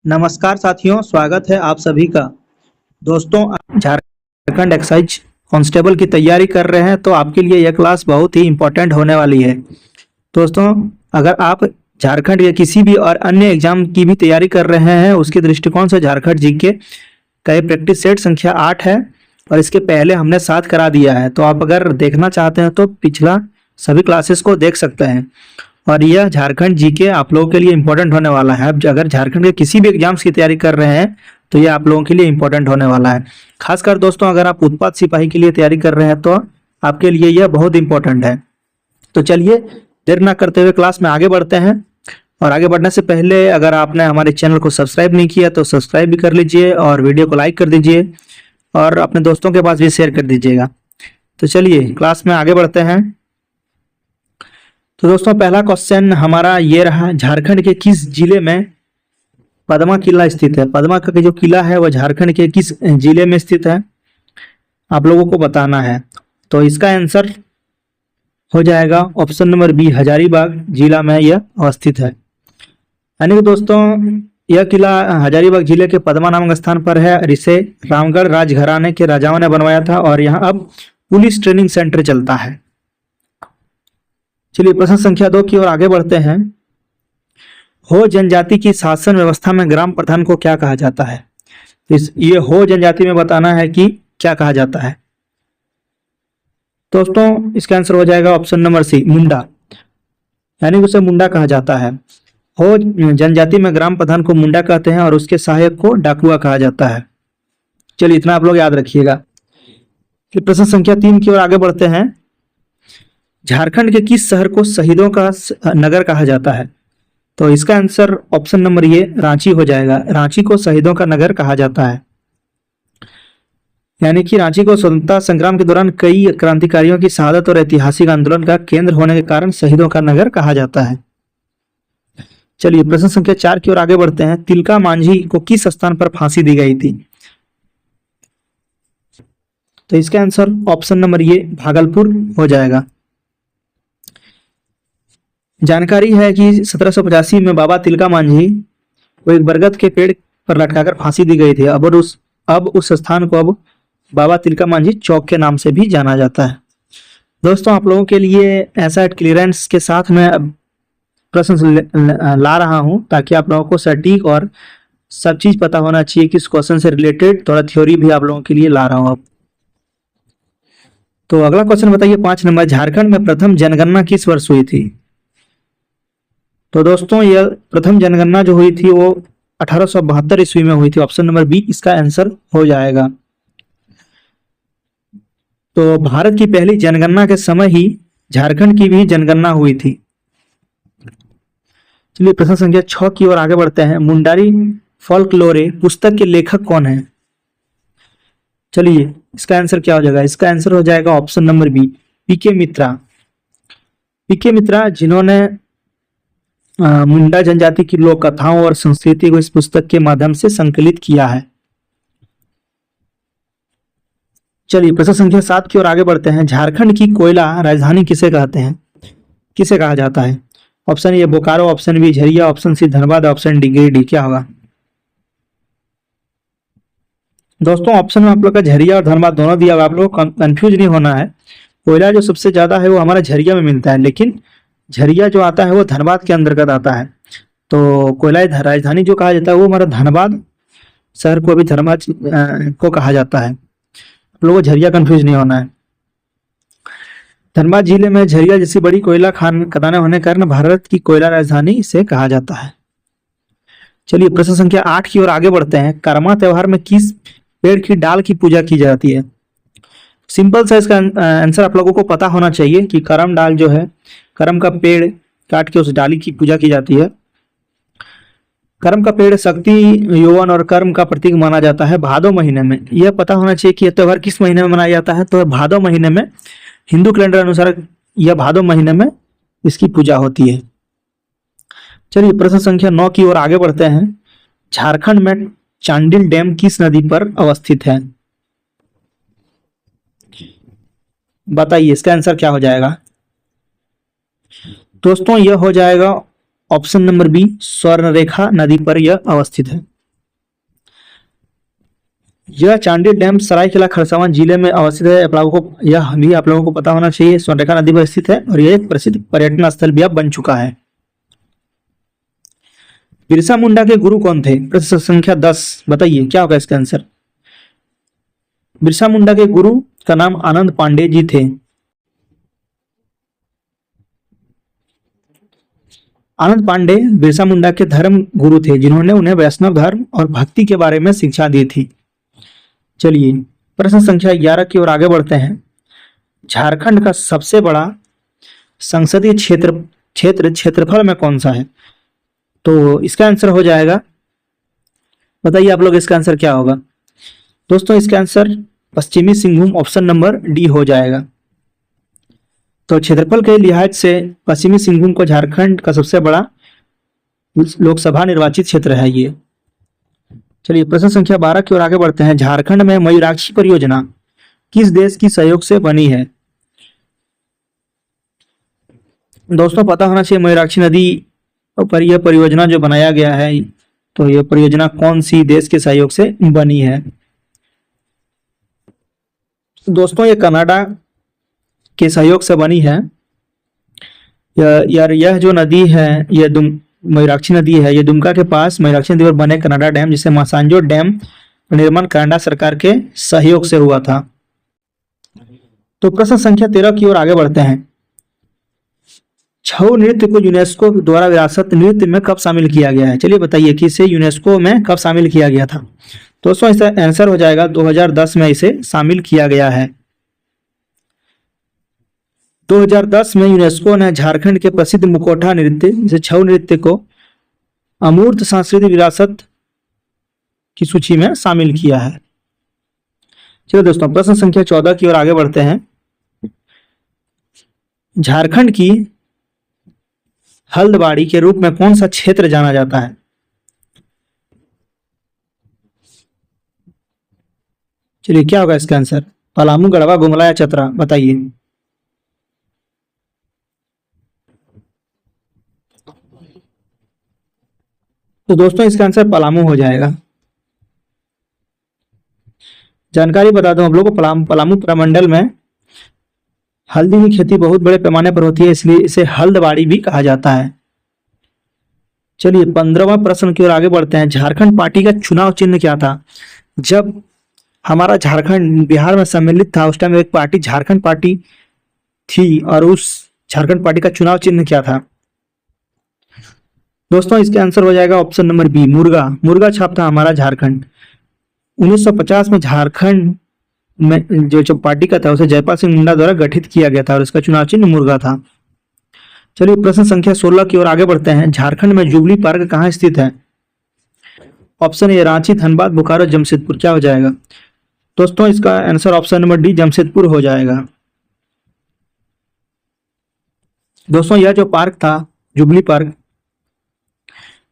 नमस्कार साथियों, स्वागत है आप सभी का। दोस्तों, झारखंड एक्साइज कांस्टेबल की तैयारी कर रहे हैं तो आपके लिए यह क्लास बहुत ही इम्पोर्टेंट होने वाली है। दोस्तों, अगर आप झारखंड या किसी भी और अन्य एग्जाम की भी तैयारी कर रहे हैं, उसके दृष्टिकोण से झारखंड जीके का ये प्रैक्टिस सेट संख्या 8 है और इसके पहले हमने 7 करा दिया है। तो आप अगर देखना चाहते हैं तो पिछला सभी क्लासेस को देख सकते हैं। और यह झारखंड जीके आप लोगों के लिए इम्पोर्टेंट होने वाला है। अब अगर झारखंड के किसी भी एग्जाम्स की तैयारी कर रहे हैं तो यह आप लोगों के लिए इम्पोर्टेंट होने वाला है। खासकर दोस्तों, अगर आप उत्पाद सिपाही के लिए तैयारी कर रहे हैं तो आपके लिए यह बहुत इंपॉर्टेंट है। तो चलिए देर ना करते हुए क्लास में आगे बढ़ते हैं। और आगे बढ़ने से पहले अगर आपने हमारे चैनल को सब्सक्राइब नहीं किया तो सब्सक्राइब भी कर लीजिए और वीडियो को लाइक कर दीजिए और अपने दोस्तों के पास भी शेयर कर दीजिएगा। तो चलिए क्लास में आगे बढ़ते हैं। तो दोस्तों, पहला क्वेश्चन हमारा ये रहा, झारखंड के किस जिले में पदमा किला स्थित है? पदमा का जो किला है वह झारखंड के किस जिले में स्थित है, आप लोगों को बताना है। तो इसका आंसर हो जाएगा ऑप्शन नंबर बी, हजारीबाग जिला में यह अवस्थित है। यानी कि दोस्तों, यह किला हजारीबाग जिले के पदमा नामक स्थान पर है। इसे रामगढ़ राजघराने के राजाओं ने बनवाया था और यहाँ अब पुलिस ट्रेनिंग सेंटर चलता है। चलिए प्रश्न संख्या 2 की ओर आगे बढ़ते हैं। हो जनजाति की शासन व्यवस्था में ग्राम प्रधान को क्या कहा जाता है? ये हो जनजाति में बताना है कि क्या कहा जाता है। दोस्तों, इसका आंसर हो जाएगा ऑप्शन नंबर सी, मुंडा। यानी कि उसे मुंडा कहा जाता है। हो जनजाति में ग्राम प्रधान को मुंडा कहते हैं और उसके सहायक को डाकुआ कहा जाता है। चलिए इतना आप लोग याद रखिएगा। फिर प्रश्न संख्या 3 की ओर आगे बढ़ते हैं। झारखंड के किस शहर को शहीदों का नगर कहा जाता है? तो इसका आंसर ऑप्शन नंबर ये, रांची हो जाएगा। रांची को शहीदों का नगर कहा जाता है। यानी कि रांची को स्वतंत्रता संग्राम के दौरान कई क्रांतिकारियों की शहादत और ऐतिहासिक आंदोलन का केंद्र होने के कारण शहीदों का नगर कहा जाता है। चलिए प्रश्न संख्या 4 की ओर आगे बढ़ते हैं। तिलका मांझी को किस स्थान पर फांसी दी गई थी? तो इसका आंसर ऑप्शन नंबर ये, भागलपुर हो जाएगा। जानकारी है कि 1785 में बाबा तिलका मांझी को एक बरगद के पेड़ पर लटकाकर फांसी दी गई थी। अब उस स्थान को अब बाबा तिलका मांझी चौक के नाम से भी जाना जाता है। दोस्तों, आप लोगों के लिए ऐसा क्लियरेंस के साथ मैं प्रश्न ला रहा हूं ताकि आप लोगों को सटीक और सब चीज पता होना चाहिए कि इस क्वेश्चन से रिलेटेड थोड़ा थ्योरी भी आप लोगों के लिए ला रहा हूं अब। तो अगला क्वेश्चन बताइए 5 नंबर, झारखंड में प्रथम जनगणना किस वर्ष हुई थी? तो दोस्तों, यह प्रथम जनगणना जो हुई थी वो 1872 ईस्वी में हुई थी। ऑप्शन नंबर बी इसका आंसर हो जाएगा। तो भारत की पहली जनगणना के समय ही झारखंड की भी जनगणना हुई थी। चलिए प्रश्न संख्या 6 की ओर आगे बढ़ते हैं। मुंडारी फोल्कलोरे पुस्तक के लेखक कौन है? चलिए इसका आंसर क्या हो जाएगा? इसका आंसर हो जाएगा ऑप्शन नंबर बी, पीके मित्रा। पीके मित्रा जिन्होंने मुंडा जनजाति की लोक कथाओं और संस्कृति को इस पुस्तक के माध्यम से संकलित किया है। चलिए प्रश्न संख्या 7 की ओर आगे बढ़ते हैं। झारखंड की कोयला राजधानी किसे कहते हैं, किसे कहा जाता है? Option A Bokaro, option B Jharia, option C Dhanbad, option D Giridih. क्या होगा दोस्तों? ऑप्शन में आप लोग का झरिया और धनबाद दोनों दिया हुआ, आप लोग को कंफ्यूज नहीं होना है। कोयला जो सबसे ज्यादा है वो हमारा झरिया में मिलता है, लेकिन झरिया जो आता है वो धनबाद के अंतर्गत आता है। तो कोयला राजधानी जो कहा जाता है वो हमारा धनबाद शहर को अभी धनबाद को कहा जाता है। आप लोगों को झरिया कंफ्यूज नहीं होना है। धनबाद जिले में झरिया जैसी बड़ी कोयला खान खदानें होने के कारण भारत की कोयला राजधानी इसे कहा जाता है। चलिए प्रश्न संख्या 8 की ओर आगे बढ़ते हैं। कर्मा त्योहार में किस पेड़ की डाल की पूजा की जाती है? सिंपल सा इसका आंसर आप लोगों को पता होना चाहिए कि करम डाल जो है, करम का पेड़ काट के उस डाली की पूजा की जाती है। कर्म का पेड़ शक्ति, यौवन और कर्म का प्रतीक माना जाता है। भादो महीने में यह पता होना चाहिए कि यह त्योहार किस महीने में मनाया जाता है। तो भादो महीने में, हिंदू कैलेंडर अनुसार यह भादो महीने में इसकी पूजा होती है। चलिए प्रश्न संख्या 9 की ओर आगे बढ़ते हैं। झारखंड में चांडिल डैम किस नदी पर अवस्थित है? बताइए इसका आंसर क्या हो जाएगा? दोस्तों, यह हो जाएगा ऑप्शन नंबर बी, स्वर्णरेखा नदी पर यह अवस्थित है। यह चांडी डैम सरायकेला खरसावां जिले में अवस्थित है। आप लोगों को यह भी आप लोगों को पता होना चाहिए, स्वर्णरेखा नदी पर स्थित है और यह एक प्रसिद्ध पर्यटन स्थल भी अब बन चुका है। बिरसा मुंडा के गुरु कौन थे? प्रश्न संख्या 10, बताइए क्या होगा इसका आंसर। बिरसा मुंडा के गुरु का नाम आनंद पांडे जी थे। आनंद पांडे बिरसा मुंडा के धर्म गुरु थे, जिन्होंने उन्हें वैष्णव धर्म और भक्ति के बारे में शिक्षा दी थी। चलिए प्रश्न संख्या 11 की ओर आगे बढ़ते हैं। झारखंड का सबसे बड़ा संसदीय क्षेत्रफल में कौन सा है? तो इसका आंसर हो जाएगा, बताइए आप लोग इसका आंसर क्या होगा। दोस्तों इसका आंसर पश्चिमी सिंहभूम, ऑप्शन नंबर डी हो जाएगा। तो क्षेत्रफल के लिहाज से पश्चिमी सिंहभूम को झारखंड का सबसे बड़ा लोकसभा निर्वाचित क्षेत्र है ये। चलिए प्रश्न संख्या 12 की ओर आगे बढ़ते हैं। झारखंड में मयूराक्षी परियोजना किस देश की सहयोग से बनी है? दोस्तों पता होना चाहिए मयूराक्षी नदी पर यह परियोजना जो बनाया गया है, तो यह परियोजना कौन सी देश के सहयोग से बनी है? दोस्तों ये कनाडा के सहयोग से बनी है। यह जो नदी है, यह मयूराक्षी नदी है, ये दुमका के पास मयूराक्षी नदी पर बने कनाडा डैम, जिसे मासांजो डैम निर्माण कनाडा सरकार के सहयोग से हुआ था। तो प्रश्न संख्या 13 की ओर आगे बढ़ते हैं। छऊ नृत्य को यूनेस्को द्वारा विरासत नृत्य में कब शामिल किया गया है? चलिए बताइए कि इसे यूनेस्को में कब शामिल किया गया था। दोस्तों इसका आंसर हो जाएगा 2010 में इसे शामिल किया गया है। 2010 में यूनेस्को ने झारखंड के प्रसिद्ध मुखौटा नृत्य जैसे छऊ नृत्य को अमूर्त सांस्कृतिक विरासत की सूची में शामिल किया है। चलिए दोस्तों प्रश्न संख्या 14 की ओर आगे बढ़ते हैं। झारखंड की हल्दवाड़ी के रूप में कौन सा क्षेत्र जाना जाता है? चलिए क्या होगा इसका आंसर। पलामू, गढ़वा, गुमला या चतरा, बताइए। तो दोस्तों इसका आंसर पलामू हो जाएगा। जानकारी बता दूं आप लोगों को, पलामू प्रमंडल में हल्दी की खेती बहुत बड़े पैमाने पर होती है, इसलिए इसे हल्दवाड़ी भी कहा जाता है। चलिए 15वां प्रश्न की ओर आगे बढ़ते हैं। झारखंड पार्टी का चुनाव चिन्ह क्या था? जब हमारा झारखंड बिहार में सम्मिलित था उस टाइम एक पार्टी झारखंड पार्टी थी, और उस झारखंड पार्टी का चुनाव चिन्ह क्या था? दोस्तों इसका आंसर हो जाएगा ऑप्शन नंबर बी, मुर्गा। मुर्गा छाप था हमारा झारखंड। 1950 में झारखंड में जो पार्टी का था उसे जयपाल सिंह मुंडा द्वारा गठित किया गया था और इसका चुनाव चिन्ह मुर्गा था। चलिए प्रश्न संख्या 16 की ओर आगे बढ़ते हैं। झारखंड में जुबली पार्क कहाँ स्थित है? ऑप्शन ए रांची, धनबाद, बोकारो, जमशेदपुर, क्या हो जाएगा? दोस्तों इसका answer option number D, Jamshedpur हो जाएगा। दोस्तों यह जो पार्क था जुबली पार्क,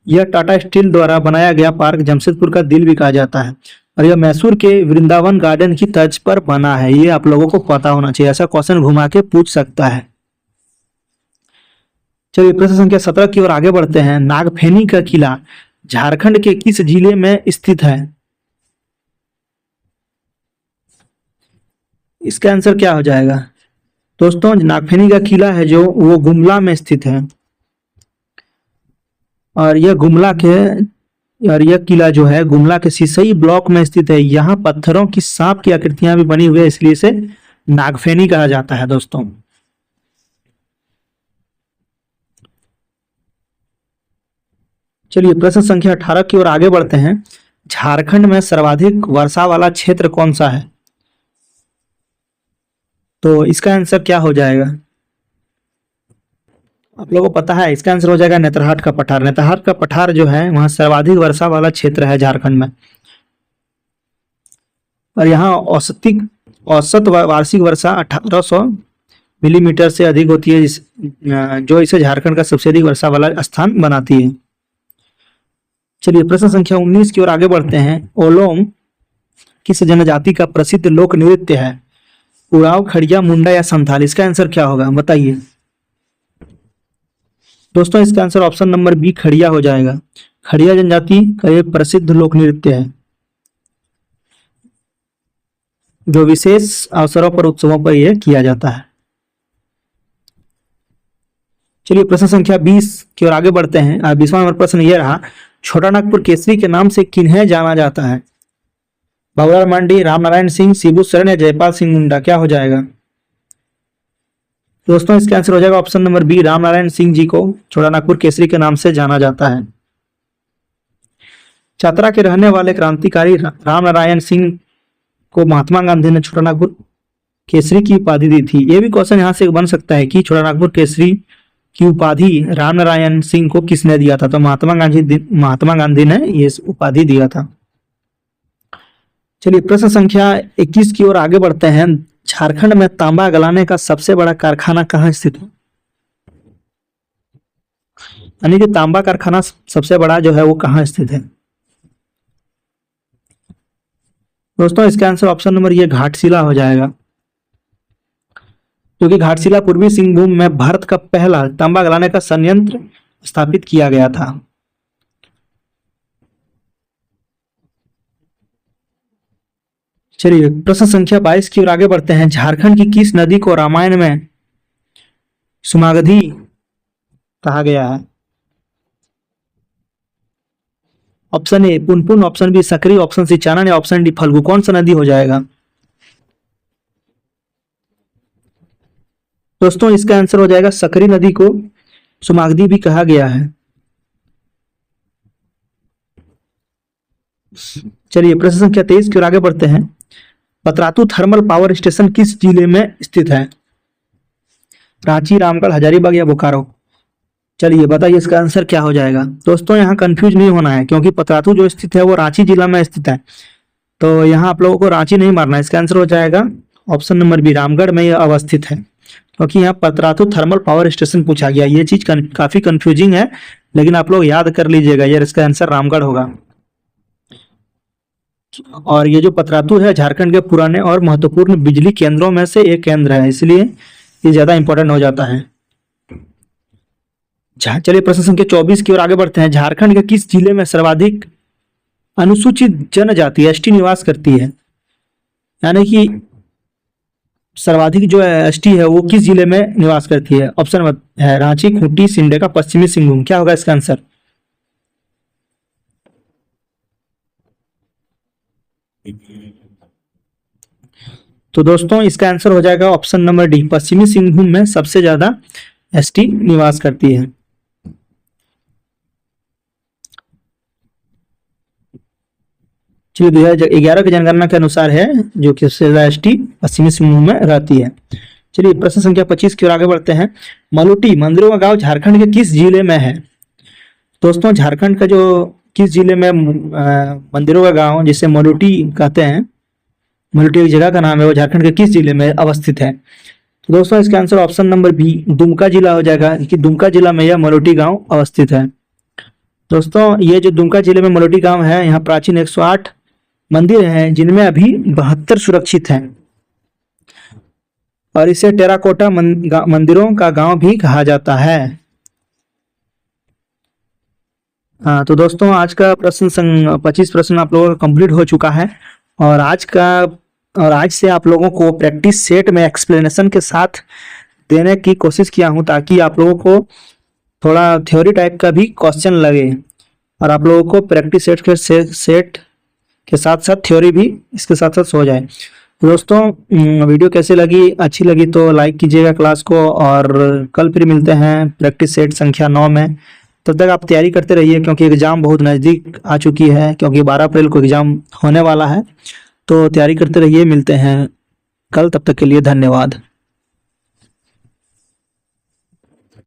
यह टाटा स्टील द्वारा बनाया गया पार्क जमशेदपुर का दिल भी कहा जाता है, और यह मैसूर के वृंदावन गार्डन की तर्ज पर बना है। ये आप लोगों को पता होना चाहिए, ऐसा क्वेश्चन घुमा के पूछ सकता है। चलिए प्रश्न संख्या 17 की ओर आगे बढ़ते हैं। नागफेनी का किला झारखंड के किस जिले में स्थित है? इसका आंसर क्या हो जाएगा? दोस्तों नागफेनी का किला है जो वो गुमला में स्थित है, और यह किला जो है गुमला के सिसई ब्लॉक में स्थित है। यहाँ पत्थरों की सांप की आकृतियां भी बनी हुई है, इसलिए इसे नागफेनी कहा जाता है। दोस्तों चलिए प्रश्न संख्या 18 की ओर आगे बढ़ते हैं। झारखंड में सर्वाधिक वर्षा वाला क्षेत्र कौन सा है? तो इसका आंसर क्या हो जाएगा? आप लोगों को पता है, इसका आंसर हो जाएगा नेतरहाट का पठार। नेतरहाट का पठार जो है वहां सर्वाधिक वर्षा वाला क्षेत्र है झारखंड में, और यहाँ औसत वार्षिक वर्षा 1800 मिलीमीटर से अधिक होती है, जो इसे झारखंड का सबसे अधिक वर्षा वाला स्थान बनाती है। चलिए प्रश्न संख्या 19 की ओर आगे बढ़ते हैं। ओलोम किस जनजाति का प्रसिद्ध लोक नृत्य है? उरांव, खड़िया, मुंडा या संथाल, इसका आंसर क्या होगा बताइए। दोस्तों इसका आंसर ऑप्शन नंबर बी, खड़िया हो जाएगा। खड़िया जनजाति का एक प्रसिद्ध लोक नृत्य है। जो विशेष अवसरों पर, उत्सवों पर यह किया जाता है। चलिए प्रश्न संख्या 20 की ओर आगे बढ़ते हैं। 20वां नंबर प्रश्न यह रहा, छोटा नागपुर केसरी के नाम से किन्हें जाना जाता है? बाबूलाल मंडी, रामनारायण सिंह, शिबू सोरेन या जयपाल सिंह मुंडा? क्या हो जाएगा दोस्तों? इसका आंसर हो जाएगा option number B, Ramnarayan Singh ji को छोटा नागपुर केसरी के नाम से जाना जाता है। चतरा के रहने वाले क्रांतिकारी रामनारायण सिंह को महात्मा गांधी ने छोटा नागपुर केसरी की उपाधि दी थी। यह भी क्वेश्चन यहां से बन सकता है कि छोटा नागपुर केसरी की उपाधि रामनारायण सिंह को किसने दिया था? तो महात्मा गांधी ने ये उपाधि दिया था। चलिए प्रश्न संख्या 21 की ओर आगे बढ़ते हैं। झारखंड में तांबा गलाने का सबसे बड़ा कारखाना कहाँ स्थित है? यानी कि तांबा कारखाना सबसे बड़ा जो है वो कहाँ स्थित है? दोस्तों इसका आंसर ऑप्शन नंबर ये घाटशिला हो जाएगा, क्योंकि घाटशिला पूर्वी सिंहभूम में भारत का पहला तांबा गलाने का संयंत्र स्थापित किया गया था। चलिए प्रश्न संख्या 22 की ओर आगे बढ़ते हैं। झारखंड की किस नदी को रामायण में सुमागधी कहा गया है? Option A Punpun, option B Sakri, option C Chanan या ऑप्शन डी फल्गु? कौन सा नदी हो जाएगा दोस्तों? इसका आंसर हो जाएगा सकरी नदी को सुमागधी भी कहा गया है। चलिए प्रश्न संख्या 23 की ओर आगे बढ़ते हैं। पतरातू थर्मल पावर स्टेशन किस जिले में स्थित है? रांची, रामगढ़, हजारीबाग या बोकारो? चलिए बताइए इसका आंसर क्या हो जाएगा दोस्तों? यहाँ कंफ्यूज नहीं होना है, क्योंकि पतरातू जो स्थित है वो रांची जिला में स्थित है, तो यहाँ आप लोगों को रांची नहीं मारना है। इसका आंसर हो जाएगा ऑप्शन नंबर बी, रामगढ़ में यह अवस्थित है, क्योंकि यहाँ पतरातू थर्मल पावर स्टेशन पूछा गया। ये चीज काफी कंफ्यूजिंग है, लेकिन आप लोग याद कर लीजिएगा यार, इसका आंसर रामगढ़ होगा। और ये जो पतरातू है झारखंड के पुराने और महत्वपूर्ण बिजली केंद्रों में से एक केंद्र है, इसलिए ये ज्यादा इंपॉर्टेंट हो जाता है। चलिए प्रश्न संख्या 24 की ओर आगे बढ़ते हैं। झारखंड के किस जिले में सर्वाधिक अनुसूचित जनजाति एसटी निवास करती है? यानी कि सर्वाधिक जो एसटी है वो किस जिले में निवास करती है? ऑप्शन है रांची, खूंटी, सिमडेगा, पश्चिमी सिंहभूम? क्या होगा इसका आंसर? तो दोस्तों इसका आंसर हो जाएगा ऑप्शन नंबर डी, पश्चिमी सिंहभूम में सबसे ज्यादा एसटी निवास करती है। चलिए 2011 की जनगणना के अनुसार है जो कि सबसे ज्यादा एसटी पश्चिमी सिंहभूम में रहती है। चलिए प्रश्न संख्या 25 की ओर आगे बढ़ते हैं। मलुटी मंदिरों का गांव झारखंड के किस जिले में है? दोस्तों झारखंड का जो किस जिले में मंदिरों का गांव जिसे मलुटी कहते हैं, मलुटी एक जगह का नाम है, वो झारखंड के किस जिले में अवस्थित है? तो दोस्तों इसका answer option number B, Dumka जिला हो जाएगा, कि दुमका जिला में यह मलुटी गांव अवस्थित है। दोस्तों ये जो दुमका जिले में मलुटी गांव है, यहाँ प्राचीन 108 मंदिर हैं, जिनमें अभी 72 सुरक्षित हैं, और इसे टेराकोटा मंदिरों का गांव भी कहा जाता है। हाँ तो दोस्तों आज का प्रश्न 25 प्रश्न आप लोगों का कंप्लीट हो चुका है, और आज से आप लोगों को प्रैक्टिस सेट में एक्सप्लेनेशन के साथ देने की कोशिश किया हूँ, ताकि आप लोगों को थोड़ा थ्योरी टाइप का भी क्वेश्चन लगे, और आप लोगों को प्रैक्टिस सेट के साथ साथ थ्योरी भी इसके साथ साथ हो जाए। तो दोस्तों वीडियो कैसे लगी? अच्छी लगी तो लाइक कीजिएगा क्लास को, और कल फिर मिलते हैं प्रैक्टिस सेट संख्या 9 में। तब तक आप तैयारी करते रहिए, क्योंकि एग्ज़ाम बहुत नज़दीक आ चुकी है, क्योंकि 12 अप्रैल को एग्ज़ाम होने वाला है। तो तैयारी करते रहिए, मिलते हैं कल, तब तक के लिए धन्यवाद।